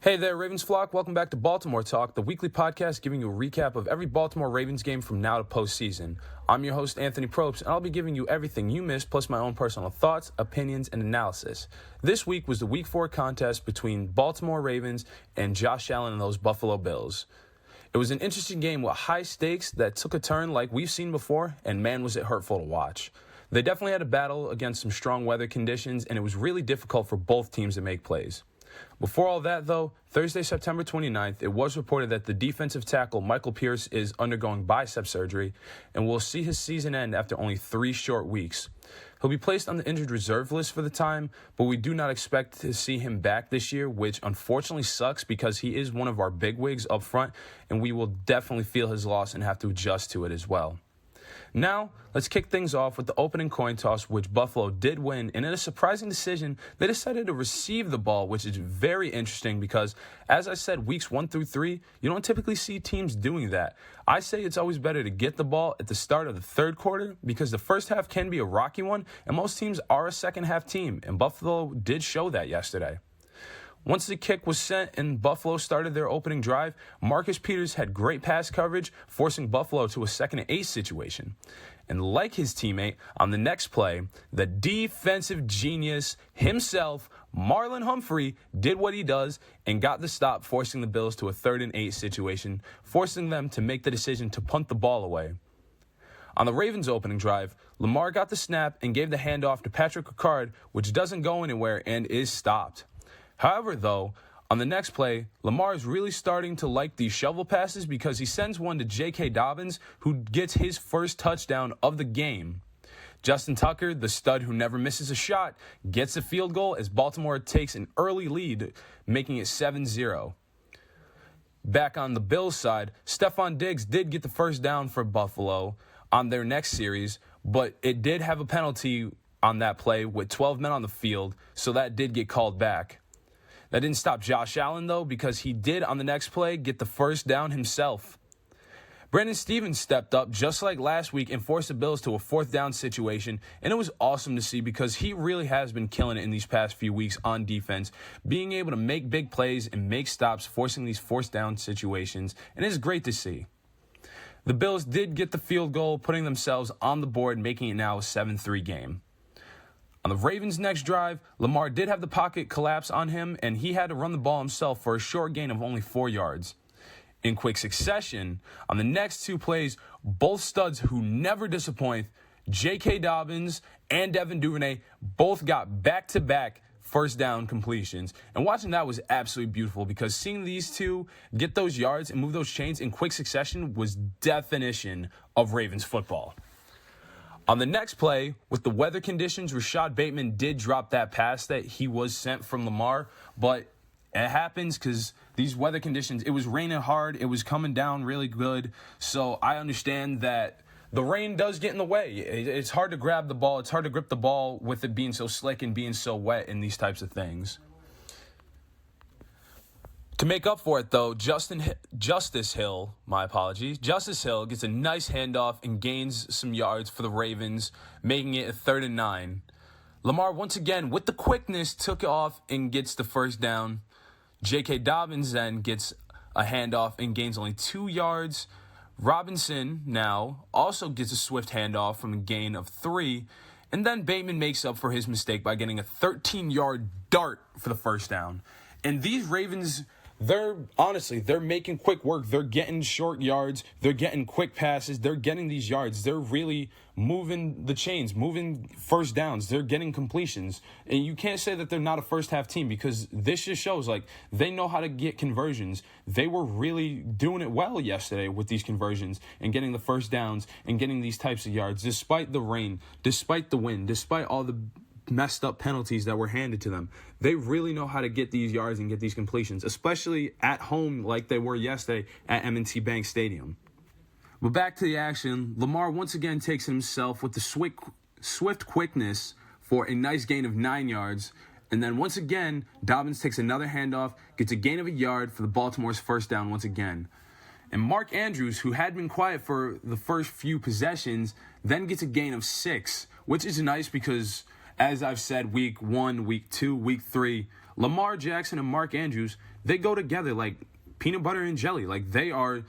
Hey there, Ravens flock. Welcome back to Baltimore Talk, the weekly podcast giving you a recap of every Baltimore Ravens game from now to postseason. I'm your host, Anthony Propst, and I'll be giving you everything you missed, plus my own personal thoughts, opinions, and analysis. This week was the Week 4 contest between Baltimore Ravens and Josh Allen and those Buffalo Bills. It was an interesting game with high stakes that took a turn like we've seen before, and man, was it hurtful to watch. They definitely had a battle against some strong weather conditions, and it was really difficult for both teams to make plays. Before all that, though, Thursday, September 29th, it was reported that the defensive tackle Michael Pierce is undergoing bicep surgery and will see his season end after only 3 short weeks. He'll be placed on the injured reserve list for the time, but we do not expect to see him back this year, which unfortunately sucks because he is one of our bigwigs up front, and we will definitely feel his loss and have to adjust to it as well. Now, let's kick things off with the opening coin toss, which Buffalo did win, and in a surprising decision, they decided to receive the ball, which is very interesting because, as I said, weeks 1 through 3, you don't typically see teams doing that. I say it's always better to get the ball at the start of the third quarter because the first half can be a rocky one, and most teams are a second half team, and Buffalo did show that yesterday. Once the kick was sent and Buffalo started their opening drive, Marcus Peters had great pass coverage, forcing Buffalo to a 2nd and 8 situation. And like his teammate, on the next play, the defensive genius himself, Marlon Humphrey, did what he does and got the stop, forcing the Bills to a 3rd and 8 situation, forcing them to make the decision to punt the ball away. On the Ravens' opening drive, Lamar got the snap and gave the handoff to Patrick Ricard, which doesn't go anywhere and is stopped. However, though, on the next play, Lamar is really starting to like these shovel passes because he sends one to J.K. Dobbins, who gets his first touchdown of the game. Justin Tucker, the stud who never misses a shot, gets a field goal as Baltimore takes an early lead, making it 7-0. Back on the Bills' side, Stephon Diggs did get the first down for Buffalo on their next series, but it did have a penalty on that play with 12 men on the field, so that did get called back. That didn't stop Josh Allen, though, because he did, on the next play, get the first down himself. Brandon Stevens stepped up just like last week and forced the Bills to a 4th down situation, and it was awesome to see because he really has been killing it in these past few weeks on defense, being able to make big plays and make stops, forcing these 4th down situations, and it's great to see. The Bills did get the field goal, putting themselves on the board, making it now a 7-3 game. On the Ravens' next drive, Lamar did have the pocket collapse on him, and he had to run the ball himself for a short gain of only 4 yards. In quick succession, on the next 2 plays, both studs who never disappoint, J.K. Dobbins and Devin Duvernay, both got back-to-back first down completions. And watching that was absolutely beautiful because seeing these two get those yards and move those chains in quick succession was definition of Ravens football. On the next play, with the weather conditions, Rashad Bateman did drop that pass that he was sent from Lamar, but it happens because these weather conditions, it was raining hard, it was coming down really good, so I understand that the rain does get in the way. It's hard to grab the ball, it's hard to grip the ball with it being so slick and being so wet in these types of things. To make up for it, though, Justice Hill gets a nice handoff and gains some yards for the Ravens, making it a 3rd and 9. Lamar, once again, with the quickness, took it off and gets the first down. J.K. Dobbins then gets a handoff and gains only 2 yards. Robinson now also gets a swift handoff from a gain of 3. And then Bateman makes up for his mistake by getting a 13-yard dart for the first down. And these Ravens, they're making quick work. They're getting short yards. They're getting quick passes. They're getting these yards. They're really moving the chains, moving first downs. They're getting completions. And you can't say that they're not a first-half team because this just shows, they know how to get conversions. They were really doing it well yesterday with these conversions and getting the first downs and getting these types of yards despite the rain, despite the wind, despite all the messed up penalties that were handed to them. They really know how to get these yards and get these completions, especially at home like they were yesterday at M&T Bank Stadium. But back to the action, Lamar once again takes it himself with the swift quickness for a nice gain of 9 yards. And then once again, Dobbins takes another handoff, gets a gain of a yard for the Baltimore's first down once again. And Mark Andrews, who had been quiet for the first few possessions, then gets a gain of 6, which is nice because, as I've said, week 1, week 2, week 3, Lamar Jackson and Mark Andrews, they go together like peanut butter and jelly. Like, they are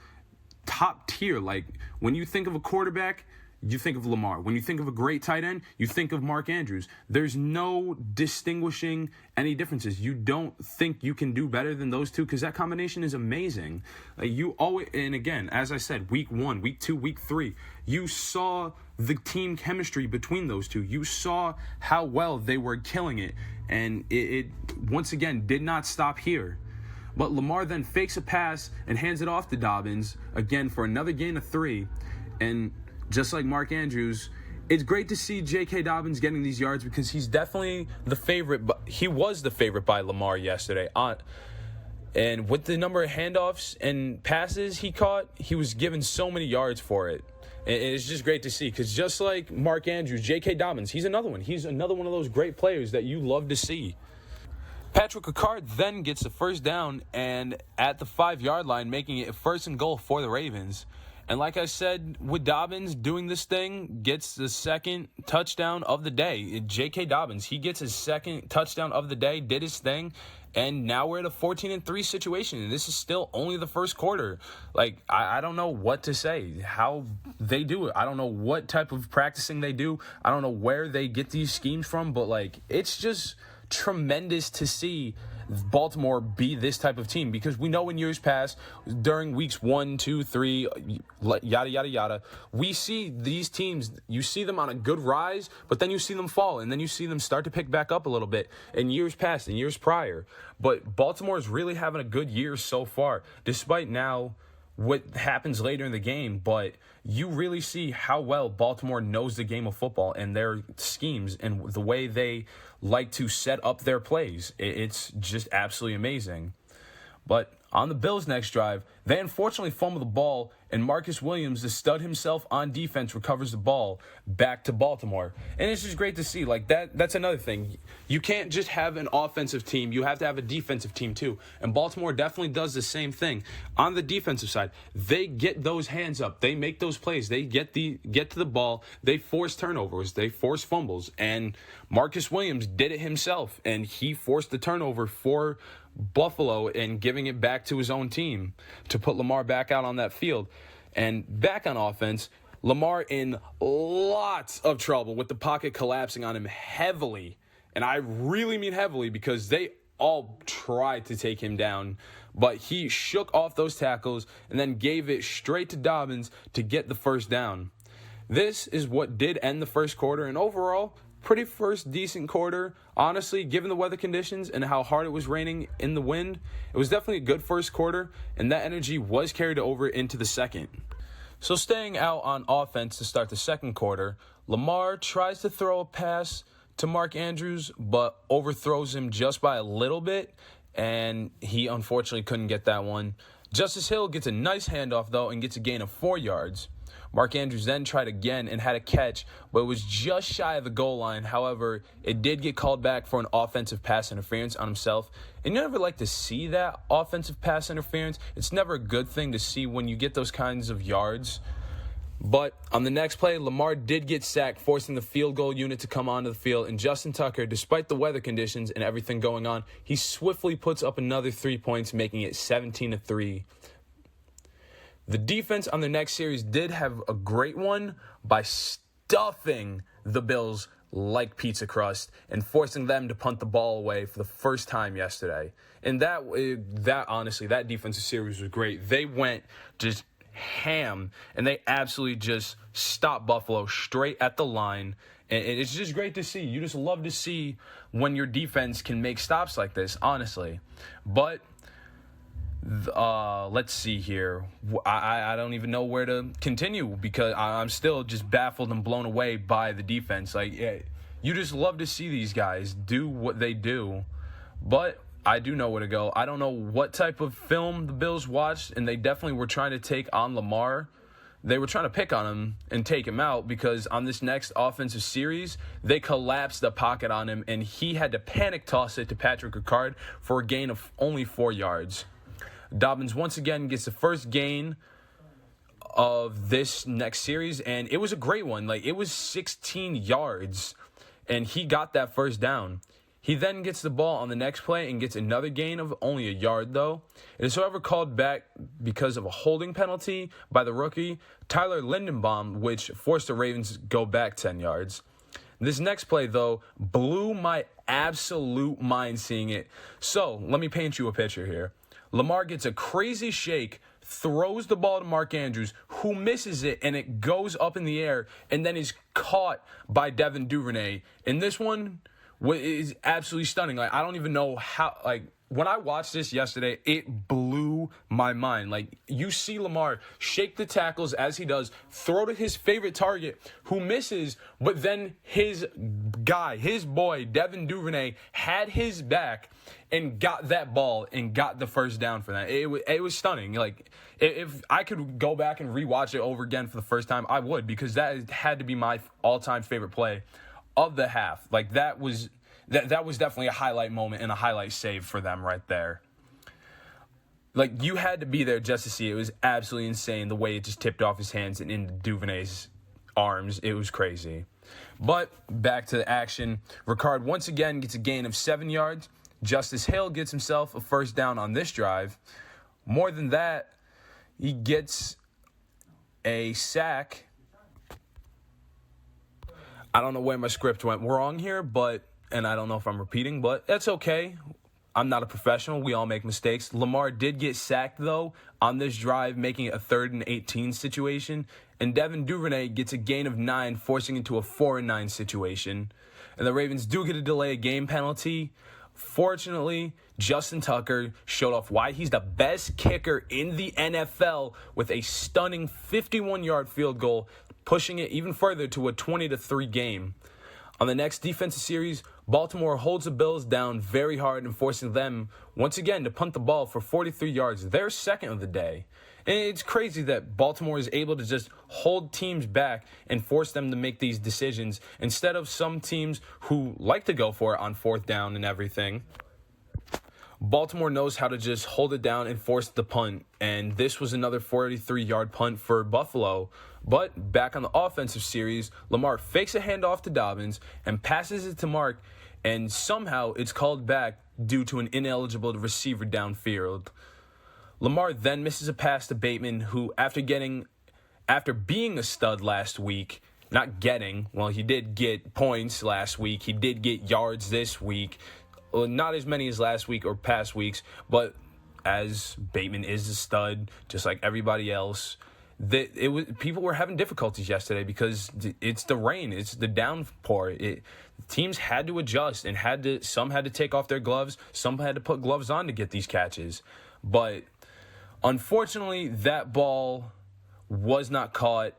top tier. Like, when you think of a quarterback, you think of Lamar. When you think of a great tight end, you think of Mark Andrews. There's no distinguishing any differences. You don't think you can do better than those two because that combination is amazing. Like, you always, and again, as I said, week 1, week 2, week 3, you saw the team chemistry between those two. You saw how well they were killing it, and it once again did not stop here. But Lamar then fakes a pass and hands it off to Dobbins, again for another gain of 3, and just like Mark Andrews, it's great to see J.K. Dobbins getting these yards because he's definitely the favorite. But he was the favorite by Lamar yesterday. And with the number of handoffs and passes he caught, he was given so many yards for it. And it's just great to see because just like Mark Andrews, J.K. Dobbins, he's another one. He's another one of those great players that you love to see. Patrick Ricard then gets the first down and at the 5-yard line, making it 1st and goal for the Ravens. And like I said, with Dobbins doing this thing, gets the second touchdown of the day. J.K. Dobbins, he gets his second touchdown of the day, did his thing, and now we're at a 14-3 situation, and this is still only the first quarter. Like, I don't know what to say, how they do it. I don't know what type of practicing they do. I don't know where they get these schemes from, but, like, it's just tremendous to see Baltimore be this type of team because we know in years past, during weeks 1, 2, 3, yada, yada, yada, we see these teams, you see them on a good rise, but then you see them fall, and then you see them start to pick back up a little bit in years past, in years prior. But Baltimore is really having a good year so far, despite now what happens later in the game, but you really see how well Baltimore knows the game of football and their schemes and the way they like to set up their plays. It's just absolutely amazing. But on the Bills' next drive, they unfortunately fumble the ball, and Marcus Williams, the stud himself on defense, recovers the ball back to Baltimore. And it's just great to see. Like, that's another thing. You can't just have an offensive team. You have to have a defensive team, too. And Baltimore definitely does the same thing. On the defensive side, they get those hands up. They make those plays. They get to the ball. They force turnovers. They force fumbles. And Marcus Williams did it himself, and he forced the turnover for Buffalo and giving it back to his own team to put Lamar back out on that field. And back on offense, Lamar in lots of trouble with the pocket collapsing on him heavily. And I really mean heavily because they all tried to take him down, but he shook off those tackles and then gave it straight to Dobbins to get the first down. This is what did end the first quarter, and overall, pretty first decent quarter. Honestly, given the weather conditions and how hard it was raining in the wind, it was definitely a good first quarter, and that energy was carried over into the second. So staying out on offense to start the second quarter, Lamar tries to throw a pass to Mark Andrews, but overthrows him just by a little bit, and he unfortunately couldn't get that one. Justice Hill gets a nice handoff, though, and gets a gain of 4 yards. Mark Andrews then tried again and had a catch, but it was just shy of the goal line. However, it did get called back for an offensive pass interference on himself. And you never like to see that offensive pass interference. It's never a good thing to see when you get those kinds of yards. But on the next play, Lamar did get sacked, forcing the field goal unit to come onto the field. And Justin Tucker, despite the weather conditions and everything going on, he swiftly puts up another 3 points, making it 17-3. The defense on the next series did have a great one by stuffing the Bills like pizza crust and forcing them to punt the ball away for the first time yesterday. And that honestly, that defensive series was great. They went just ham, and they absolutely just stopped Buffalo straight at the line. And it's just great to see. You just love to see when your defense can make stops like this, honestly. But let's see here. I don't even know where to continue because I'm still just baffled and blown away by the defense. Like, you just love to see these guys do what they do. But I do know where to go. I don't know what type of film the Bills watched, and they definitely were trying to take on Lamar. They were trying to pick on him and take him out because on this next offensive series, they collapsed the pocket on him, and he had to panic toss it to Patrick Ricard for a gain of only 4 yards. Dobbins once again gets the first gain of this next series, and it was a great one. Like, it was 16 yards, and he got that first down. He then gets the ball on the next play and gets another gain of only a yard, though. It is, however, called back because of a holding penalty by the rookie, Tyler Lindenbaum, which forced the Ravens go back 10 yards. This next play, though, blew my absolute mind seeing it. So, let me paint you a picture here. Lamar gets a crazy shake, throws the ball to Mark Andrews, who misses it, and it goes up in the air, and then is caught by Devin Duvernay. And this one is absolutely stunning. Like, I don't even know how, like, when I watched this yesterday, it blew my mind. Like, you see Lamar shake the tackles as he does, throw to his favorite target, who misses, but then his guy, his boy, Devin Duvernay, had his back and got that ball and got the first down for that. It was stunning. Like, if I could go back and rewatch it over again for the first time, I would, because that had to be my all-time favorite play of the half. Like, that was definitely a highlight moment and a highlight save for them right there. Like, you had to be there just to see it. It was absolutely insane the way it just tipped off his hands and into Duvernay's arms. It was crazy. But back to the action. Ricard once again gets a gain of 7 yards. Justice Hill gets himself a first down on this drive. More than that, he gets a sack. I don't know where my script went wrong here, and I don't know if I'm repeating, but that's okay. I'm not a professional. We all make mistakes. Lamar did get sacked, though, on this drive, making it a 3rd and 18 situation. And Devin Duvernay gets a gain of 9, forcing it to a 4 and 9 situation. And the Ravens do get a delay of game penalty. Fortunately, Justin Tucker showed off why he's the best kicker in the NFL with a stunning 51-yard field goal, pushing it even further to a 20-3 game. On the next defensive series, Baltimore holds the Bills down very hard and forcing them, once again, to punt the ball for 43 yards, their second of the day. And it's crazy that Baltimore is able to just hold teams back and force them to make these decisions instead of some teams who like to go for it on 4th down and everything. Baltimore knows how to just hold it down and force the punt, and this was another 43-yard punt for Buffalo. But back on the offensive series, Lamar fakes a handoff to Dobbins and passes it to Mark, and somehow it's called back due to an ineligible receiver downfield. Lamar then misses a pass to Bateman, who after being a stud last week, he did get points last week, he did get yards this week, not as many as last week or past weeks, but as Bateman is a stud, just like everybody else, people were having difficulties yesterday because it's the rain, it's the downpour. Teams had to adjust and some had to take off their gloves, some had to put gloves on to get these catches. But unfortunately, that ball was not caught,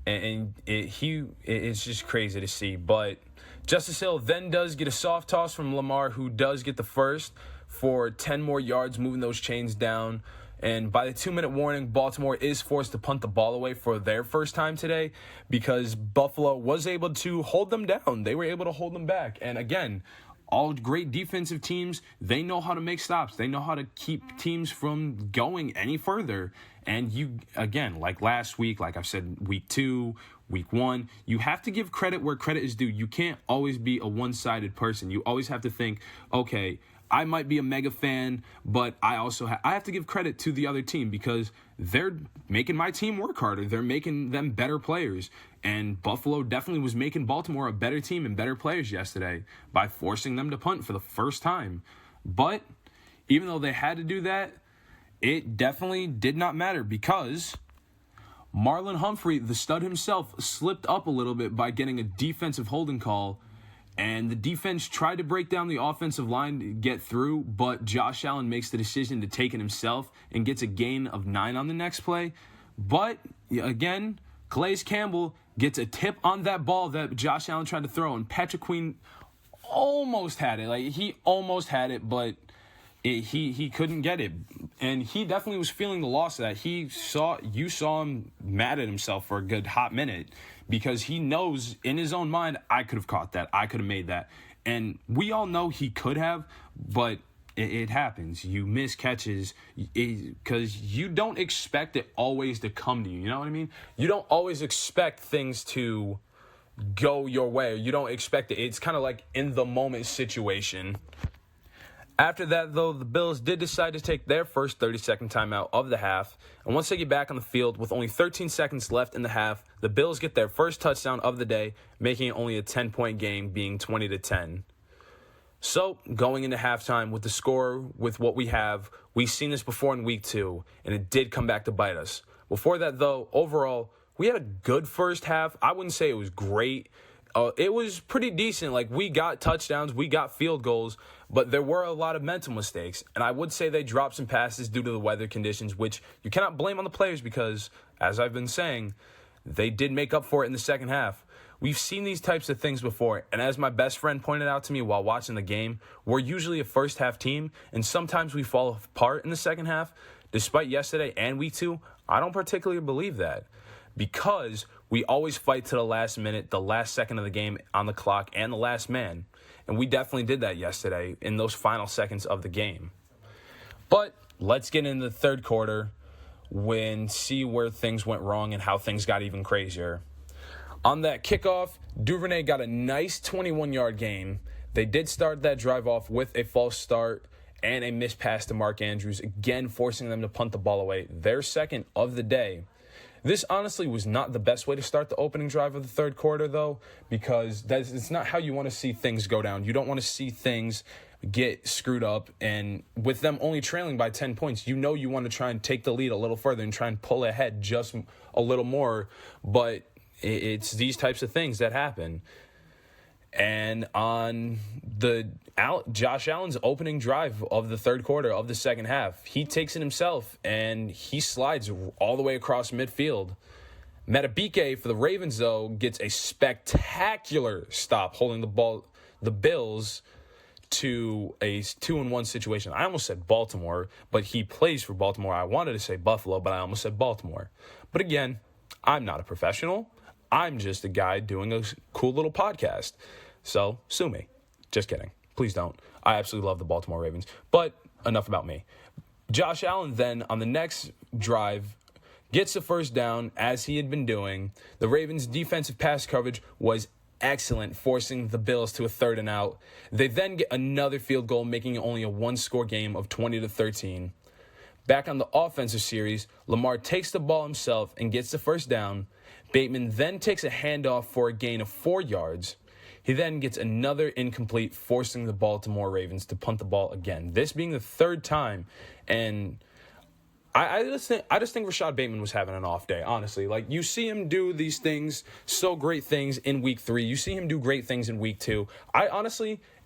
and it's just crazy to see. But Justice Hill then does get a soft toss from Lamar, who does get the first for 10 more yards, moving those chains down. And by the 2-minute warning, Baltimore is forced to punt the ball away for their first time today because Buffalo was able to hold them down. They were able to hold them back. And again, all great defensive teams, they know how to make stops. They know how to keep teams from going any further. And you, again, like last week, like I've said, week 2, week 1, you have to give credit where credit is due. You can't always be a one-sided person. You always have to think, okay, I might be a mega fan, but I also I have to give credit to the other team because they're making my team work harder. They're making them better players. And Buffalo definitely was making Baltimore a better team and better players yesterday by forcing them to punt for the first time. But even though they had to do that, it definitely did not matter because Marlon Humphrey, the stud himself, slipped up a little bit by getting a defensive holding call. And the defense tried to break down the offensive line to get through, but Josh Allen makes the decision to take it himself and gets a gain of 9 on the next play. But, again, Calais Campbell gets a tip on that ball that Josh Allen tried to throw, and Patrick Queen almost had it. Like, he almost had it, but he couldn't get it. And he definitely was feeling the loss of that. You saw him mad at himself for a good hot minute because he knows in his own mind, I could have caught that. I could have made that. And we all know he could have, but it happens. You miss catches because you don't expect it always to come to you. You know what I mean? You don't always expect things to go your way. You don't expect it. It's kind of like in the moment situation. After that, though, the Bills did decide to take their first 30-second timeout of the half. And once they get back on the field with only 13 seconds left in the half, the Bills get their first touchdown of the day, making it only a 10-point game, being 20-10. So, going into halftime with the score, with what we have, we've seen this before in week 2, and it did come back to bite us. Before that, though, overall, we had a good first half. I wouldn't say it was great. It was pretty decent. Like, we got touchdowns, we got field goals, but there were a lot of mental mistakes. And I would say they dropped some passes due to the weather conditions, which you cannot blame on the players because, as I've been saying, they did make up for it in the second half. We've seen these types of things before, and as my best friend pointed out to me while watching the game, we're usually a first-half team, and sometimes we fall apart in the second half. Despite yesterday and week 2, I don't particularly believe that, because we always fight to the last minute, the last second of the game on the clock, and the last man. And we definitely did that yesterday in those final seconds of the game. But let's get into the third quarter and see where things went wrong and how things got even crazier. On that kickoff, Duvernay got a nice 21-yard gain. They did start that drive off with a false start and a missed pass to Mark Andrews, again forcing them to punt the ball away, their second of the day. This honestly was not the best way to start the opening drive of the third quarter, though, because it's not how you want to see things go down. You don't want to see things get screwed up, and with them only trailing by 10 points, you know you want to try and take the lead a little further and try and pull ahead just a little more, but it's these types of things that happen. And on Josh Allen's opening drive of the third quarter of the second half, he takes it himself and he slides all the way across midfield. Matabike for the Ravens, though, gets a spectacular stop holding the Bills to a 2-1 situation. I almost said Baltimore, but he plays for Baltimore. I wanted to say Buffalo, but I almost said Baltimore. But again, I'm not a professional. I'm just a guy doing a cool little podcast. So, sue me. Just kidding. Please don't. I absolutely love the Baltimore Ravens. But enough about me. Josh Allen then, on the next drive, gets the first down, as he had been doing. The Ravens' defensive pass coverage was excellent, forcing the Bills to a 3rd and out. They then get another field goal, making it only a one-score game of 20-13. Back on the offensive series, Lamar takes the ball himself and gets the first down. Bateman then takes a handoff for a gain of 4 yards. He then gets another incomplete, forcing the Baltimore Ravens to punt the ball again. This being the 3rd time, and I just think Rashad Bateman was having an off day, honestly. Like, you see him do these things, so great things in week 3. You see him do great things in week 2.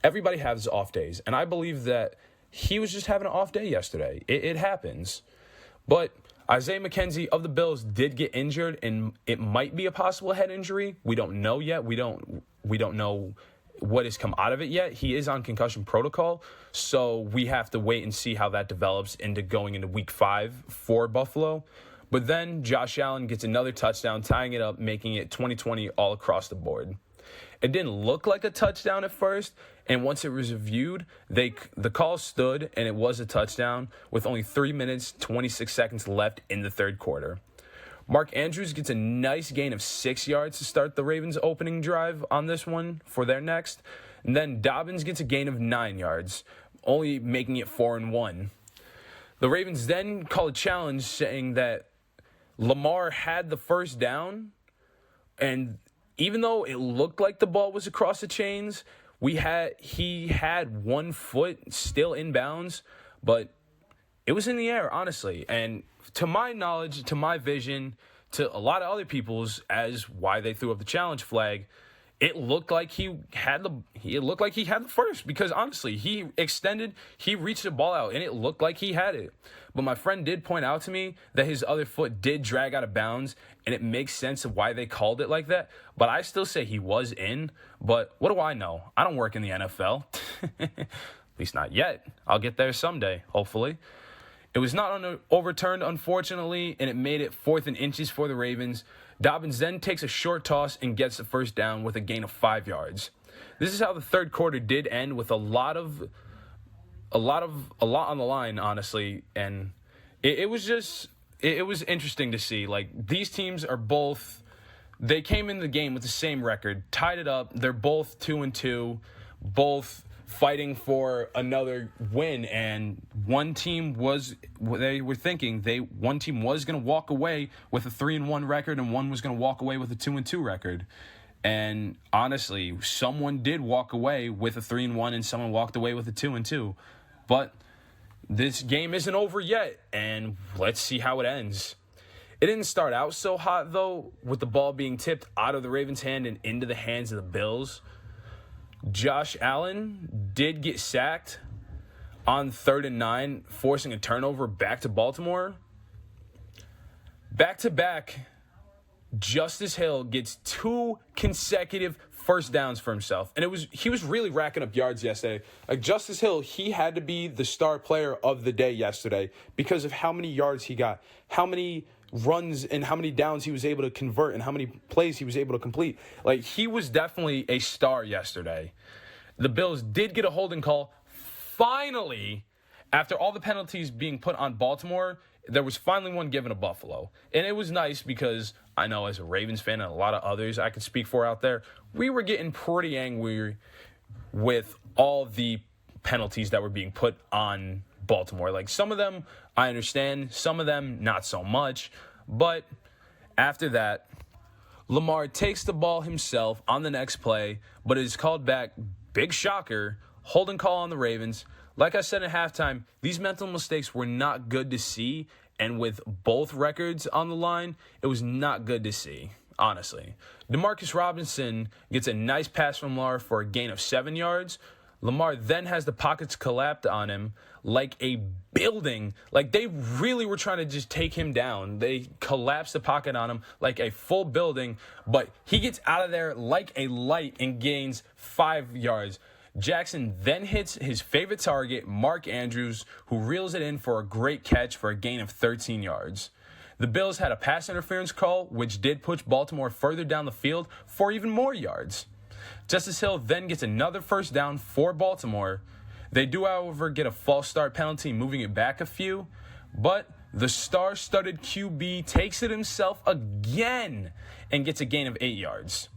Everybody has off days, and I believe that he was just having an off day yesterday. It happens. But Isaiah McKenzie of the Bills did get injured, and it might be a possible head injury. We don't know yet. We don't know what has come out of it yet. He is on concussion protocol, so we have to wait and see how that develops into going into week 5 for Buffalo. But then Josh Allen gets another touchdown, tying it up, making it 20-20 all across the board. It didn't look like a touchdown at first, and once it was reviewed, the call stood, and it was a touchdown with only 3 minutes, 26 seconds left in the third quarter. Mark Andrews gets a nice gain of 6 yards to start the Ravens' opening drive on this one for their next. And then Dobbins gets a gain of 9 yards, only making it 4-1. The Ravens then call a challenge saying that Lamar had the first down, and even though it looked like the ball was across the chains, he had 1 foot still in bounds, but it was in the air, honestly. And to my knowledge, to my vision, to a lot of other people's, as why they threw up the challenge flag, it looked like he had the first, because honestly, he reached the ball out, and it looked like he had it. But my friend did point out to me that his other foot did drag out of bounds, and it makes sense of why they called it like that. But I still say he was in. But what do I know? I don't work in the NFL. At least not yet. I'll get there someday, hopefully. It was not overturned, unfortunately, and it made it 4th and inches for the Ravens. Dobbins then takes a short toss and gets the first down with a gain of 5 yards. This is how the third quarter did end, with a lot on the line, honestly, and it was interesting to see. Like, these teams are both they came in the game with the same record, tied it up. They're both 2-2, both fighting for another win, and one team was going to walk away with a 3-1 record, and one was going to walk away with a 2-2 record. And honestly, someone did walk away with a 3-1, and someone walked away with a 2-2. But this game isn't over yet, and let's see how it ends. It didn't start out so hot, though, with the ball being tipped out of the Ravens' hand and into the hands of the Bills. Josh Allen did get sacked on 3rd and 9, forcing a turnover back to Baltimore. Back-to-back, Justice Hill gets 2 consecutive first downs for himself. And he was really racking up yards yesterday. Like, Justice Hill, he had to be the star player of the day yesterday because of how many yards he got, how many runs and how many downs he was able to convert and how many plays he was able to complete. Like, he was definitely a star yesterday. The Bills did get a holding call. Finally, after all the penalties being put on Baltimore, there was finally one given to Buffalo. And it was nice because I know as a Ravens fan and a lot of others I could speak for out there, we were getting pretty angry with all the penalties that were being put on Baltimore. Like, some of them I understand, some of them not so much. But after that, Lamar takes the ball himself on the next play, but it is called back. Big shocker, holding call on the Ravens. Like I said at halftime, these mental mistakes were not good to see, and with both records on the line, it was not good to see, honestly. Demarcus Robinson gets a nice pass from Lamar for a gain of 7 yards. Lamar then has the pockets collapsed on him like a building. Like, they really were trying to just take him down. They collapsed the pocket on him like a full building, but he gets out of there like a light and gains 5 yards. Jackson then hits his favorite target, Mark Andrews, who reels it in for a great catch for a gain of 13 yards. The Bills had a pass interference call, which did push Baltimore further down the field for even more yards. Justice Hill then gets another first down for Baltimore. They do, however, get a false start penalty, moving it back a few, but the star-studded QB takes it himself again and gets a gain of 8 yards.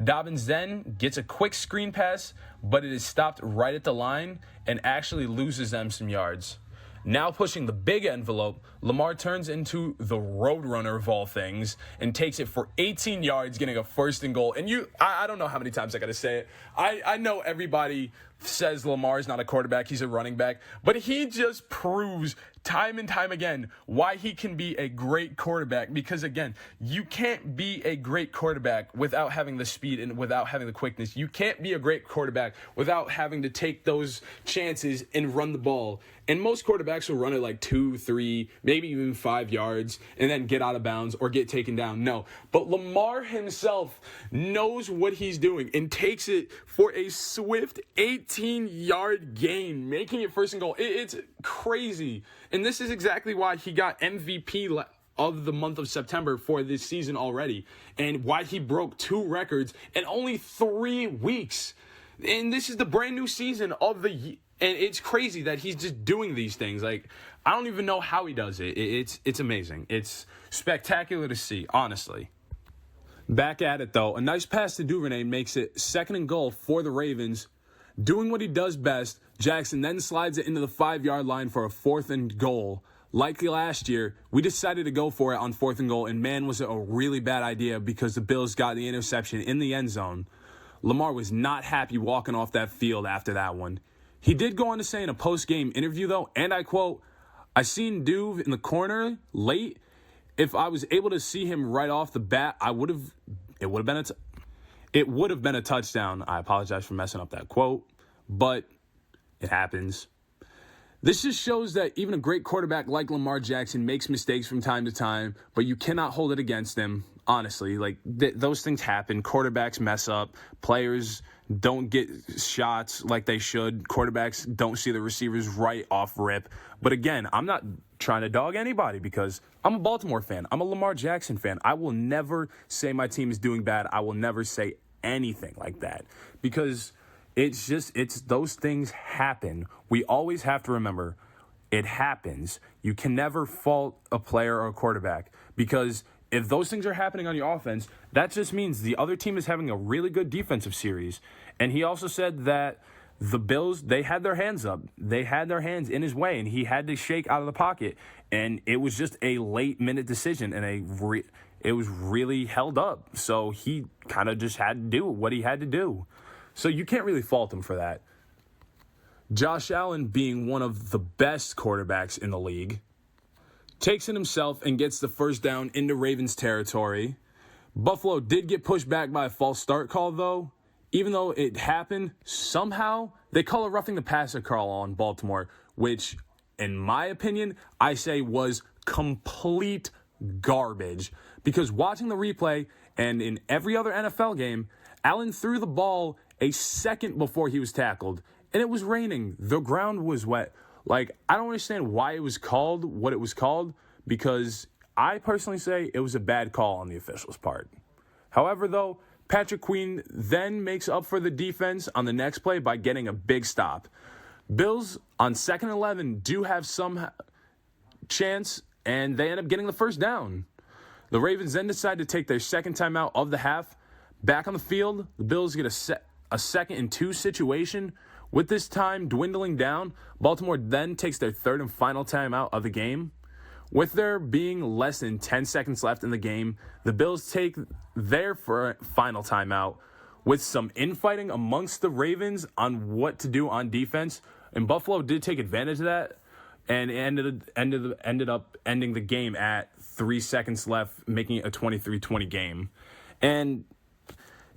Dobbins then gets a quick screen pass, but it is stopped right at the line and actually loses them some yards. Now pushing the big envelope, Lamar turns into the Roadrunner of all things and takes it for 18 yards, getting a 1st and goal. And I don't know how many times I got to say it. I know everybody says Lamar's not a quarterback, he's a running back, but he just proves time and time again why he can be a great quarterback. Because, again, you can't be a great quarterback without having the speed and without having the quickness. You can't be a great quarterback without having to take those chances and run the ball. And most quarterbacks will run it like 2, 3, maybe even 5 yards and then get out of bounds or get taken down. No. But Lamar himself knows what he's doing and takes it for a swift 18-yard gain, making it 1st and goal. It's crazy. And this is exactly why he got MVP of the month of September for this season already, and why he broke 2 records in only 3 weeks. And this is the brand new season of the year. And it's crazy that he's just doing these things. Like, I don't even know how he does it. It's amazing. It's spectacular to see, honestly. Back at it, though. A nice pass to Duvernay makes it 2nd and goal for the Ravens. Doing what he does best, Jackson then slides it into the 5-yard line for a 4th and goal. Like last year, we decided to go for it on 4th and goal, and man, was it a really bad idea because the Bills got the interception in the end zone. Lamar was not happy walking off that field after that one. He did go on to say in a post-game interview, though, and I quote, "I seen Duve in the corner late. If I was able to see him right off the bat, it would have been a touchdown." I apologize for messing up that quote, but it happens. This just shows that even a great quarterback like Lamar Jackson makes mistakes from time to time, but you cannot hold it against him. Honestly, like those things happen. Quarterbacks mess up. Players don't get shots like they should. Quarterbacks don't see the receivers right off rip. But again, I'm not trying to dog anybody because I'm a Baltimore fan. I'm a Lamar Jackson fan. I will never say my team is doing bad. I will never say anything like that because it's those things happen. We always have to remember it happens. You can never fault a player or a quarterback because if those things are happening on your offense, that just means the other team is having a really good defensive series. And he also said that the Bills, they had their hands up. They had their hands in his way, and he had to shake out of the pocket. And it was just a late-minute decision, and it was really held up. So he kind of just had to do what he had to do. So you can't really fault him for that. Josh Allen, being one of the best quarterbacks in the league, takes it himself and gets the first down into Ravens territory. Buffalo did get pushed back by a false start call, though. Even though it happened, somehow they call a roughing the passer call on Baltimore, which, in my opinion, I say was complete garbage. Because watching the replay, and in every other NFL game, Allen threw the ball a second before he was tackled. And it was raining. The ground was wet. Like, I don't understand why it was called what it was called, because I personally say it was a bad call on the official's part. However, though, Patrick Queen then makes up for the defense on the next play by getting a big stop. Bills, on 2nd and 11, do have some chance, and they end up getting the first down. The Ravens then decide to take their second timeout of the half. Back on the field, the Bills get a 2nd and 2 situation. With this time dwindling down, Baltimore then takes their third and final timeout of the game. With there being less than 10 seconds left in the game, the Bills take their final timeout with some infighting amongst the Ravens on what to do on defense. And Buffalo did take advantage of that and ended up ending the game at 3 seconds left, making it a 23-20 game. And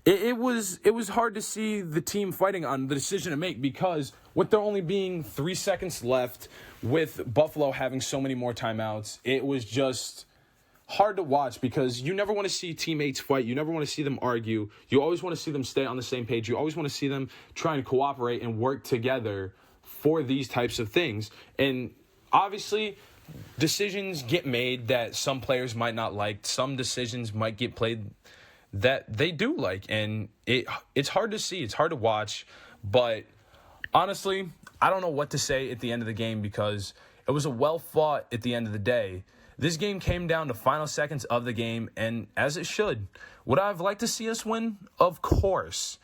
it was hard to see the team fighting on the decision to make, because with there only being 3 seconds left, with Buffalo having so many more timeouts, it was just hard to watch, because you never want to see teammates fight. You never want to see them argue. You always want to see them stay on the same page. You always want to see them try and cooperate and work together for these types of things. And obviously, decisions get made that some players might not like. Some decisions might get played that they do like, and it's hard to see. It's hard to watch, but honestly, I don't know what to say at the end of the game, because it was a well-fought at the end of the day. This game came down to final seconds of the game, and as it should. Would I have liked to see us win? Of course.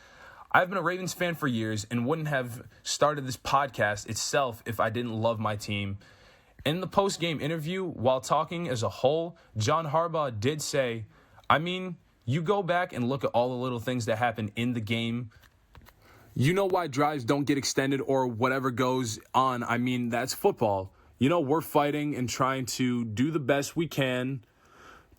I've been a Ravens fan for years and wouldn't have started this podcast itself if I didn't love my team. In the post-game interview, while talking as a whole, John Harbaugh did say, you go back and look at all the little things that happen in the game. You know why drives don't get extended or whatever goes on. That's football. We're fighting and trying to do the best we can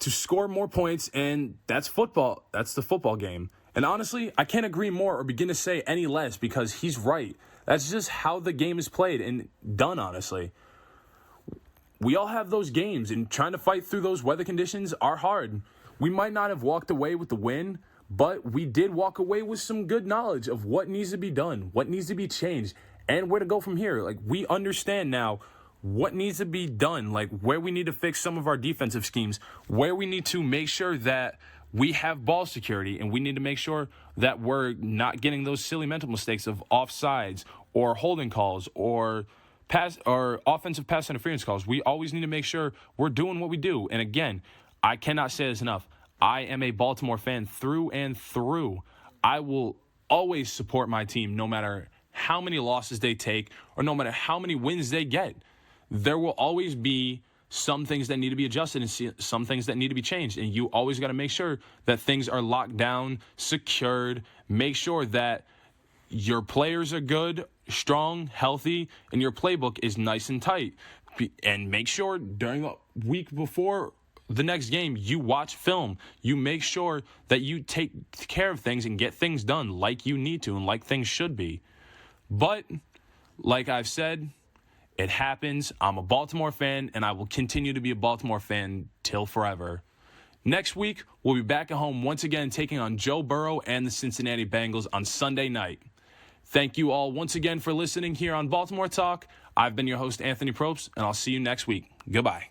to score more points, and that's football. That's the football game. And honestly, I can't agree more or begin to say any less, because he's right. That's just how the game is played and done, honestly. We all have those games, and trying to fight through those weather conditions are hard. We might not have walked away with the win, but we did walk away with some good knowledge of what needs to be done, what needs to be changed, and where to go from here. Like, we understand now what needs to be done, like where we need to fix some of our defensive schemes, where we need to make sure that we have ball security, and we need to make sure that we're not getting those silly mental mistakes of offsides or holding calls or offensive pass interference calls. We always need to make sure we're doing what we do. And again, I cannot say this enough. I am a Baltimore fan through and through. I will always support my team no matter how many losses they take or no matter how many wins they get. There will always be some things that need to be adjusted and some things that need to be changed. And you always got to make sure that things are locked down, secured. Make sure that your players are good, strong, healthy, and your playbook is nice and tight. And make sure during the week before the next game, you watch film. You make sure that you take care of things and get things done like you need to and like things should be. But, like I've said, it happens. I'm a Baltimore fan, and I will continue to be a Baltimore fan till forever. Next week, we'll be back at home once again taking on Joe Burrow and the Cincinnati Bengals on Sunday night. Thank you all once again for listening here on Baltimore Talk. I've been your host, Anthony Propst, and I'll see you next week. Goodbye.